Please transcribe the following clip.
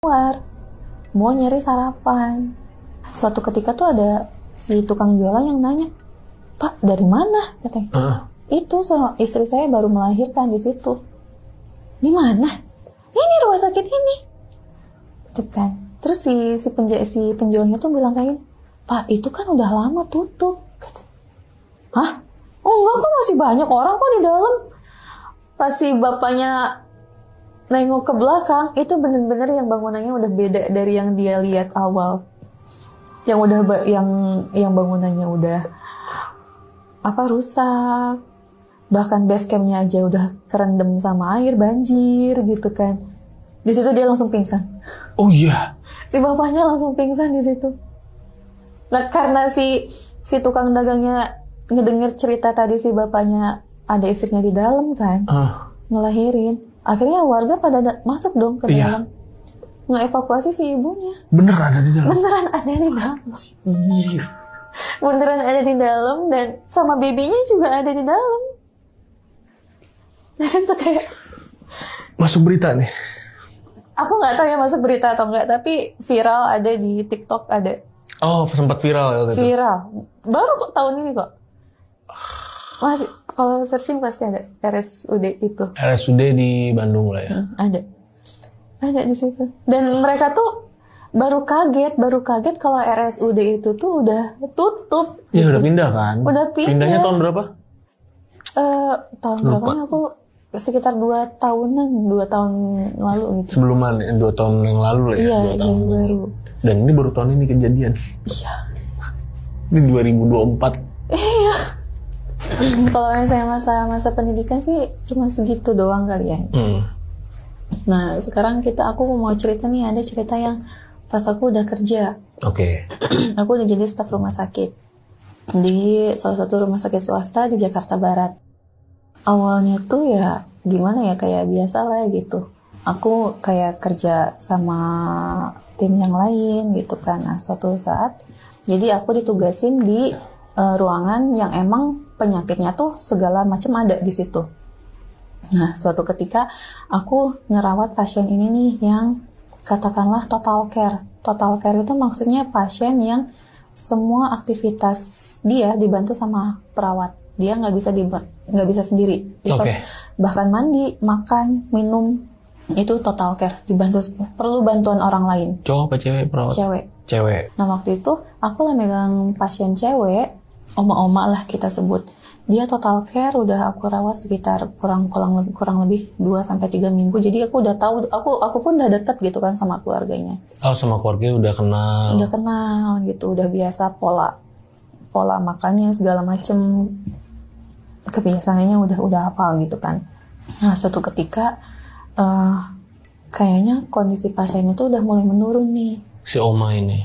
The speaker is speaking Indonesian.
keluar, mau nyari sarapan. Suatu ketika tuh ada si tukang jualan yang nanya, "Pak, dari mana?" katanya. Itu istri saya baru melahirkan di situ. Di mana? Ini rumah sakit ini. Tuh kan. Terus si penjualnya tuh bilang kayak, "Pak, itu kan udah lama tutup." Katanya. Hah? Oh enggak, kok masih banyak orang kok di dalam. Pas si bapaknya nengok ke belakang, itu bener-bener yang bangunannya udah beda dari yang dia lihat awal. Yang udah yang bangunannya udah rusak. Bahkan base campnya aja udah kerendam sama air, banjir gitu kan. Di situ dia langsung pingsan. Oh iya. Si bapaknya langsung pingsan di situ. Nah, karena si tukang dagangnya ngedenger cerita tadi si bapaknya ada istrinya di dalam kan, ngelahirin. Akhirnya warga pada masuk dong ke dalam, ngeevakuasi si ibunya. Beneran ada di dalam. Beneran ada di dalam. Iya. Beneran ada di dalam dan sama babynya juga ada di dalam. Dan itu kayak masuk berita nih. Aku nggak tahu ya masuk berita atau enggak, tapi viral ada di TikTok ada. Oh, sempat viral ya gitu. Viral. Baru kok tahun ini kok. Masih kalau searching pasti ada RSUD itu. RSUD di Bandung lah ya. Ada. Ada di situ. Dan mereka tuh baru kaget kalau RSUD itu tuh udah tutup. Ya gitu. udah pindah kan? Udah pindah. Pindahnya tahun berapa? Tahun berapa aku sekitar 2 tahun lalu gitu. Sebelum 2 tahun yang lalu lah ya. Iya, yang baru. Dan ini baru tahun ini kejadian. Iya. Ini 2024. Iya. Kalau misalnya masa pendidikan sih cuma segitu doang kali ya. Nah, sekarang aku mau cerita nih, ada cerita yang pas aku udah kerja. Oke. Aku udah jadi staf rumah sakit di salah satu rumah sakit swasta di Jakarta Barat. Awalnya tuh ya gimana ya, kayak biasa lah gitu. Aku kayak kerja sama tim yang lain gitu kan. Nah, suatu saat jadi aku ditugasin di ruangan yang emang penyakitnya tuh segala macam ada di situ. Nah, suatu ketika aku ngerawat pasien ini nih yang katakanlah total care. Total care itu maksudnya pasien yang semua aktivitas dia dibantu sama perawat. Dia nggak bisa sendiri. Oke. Bahkan mandi, makan, minum itu total care, dibantu, perlu bantuan orang lain. Cowok apa cewek perawat? Cewek. Nah, waktu itu aku lah megang pasien cewek, oma-oma lah kita sebut. Dia total care udah aku rawat sekitar kurang lebih 2-3 minggu. Jadi aku udah tahu, aku pun udah deket gitu kan sama keluarganya. Oh, sama keluarganya udah kenal. Udah kenal gitu, udah biasa pola makannya segala macem. Kebiasaannya udah hafal gitu kan. Nah, suatu ketika kayaknya kondisi pasien itu udah mulai menurun nih. Si oma ini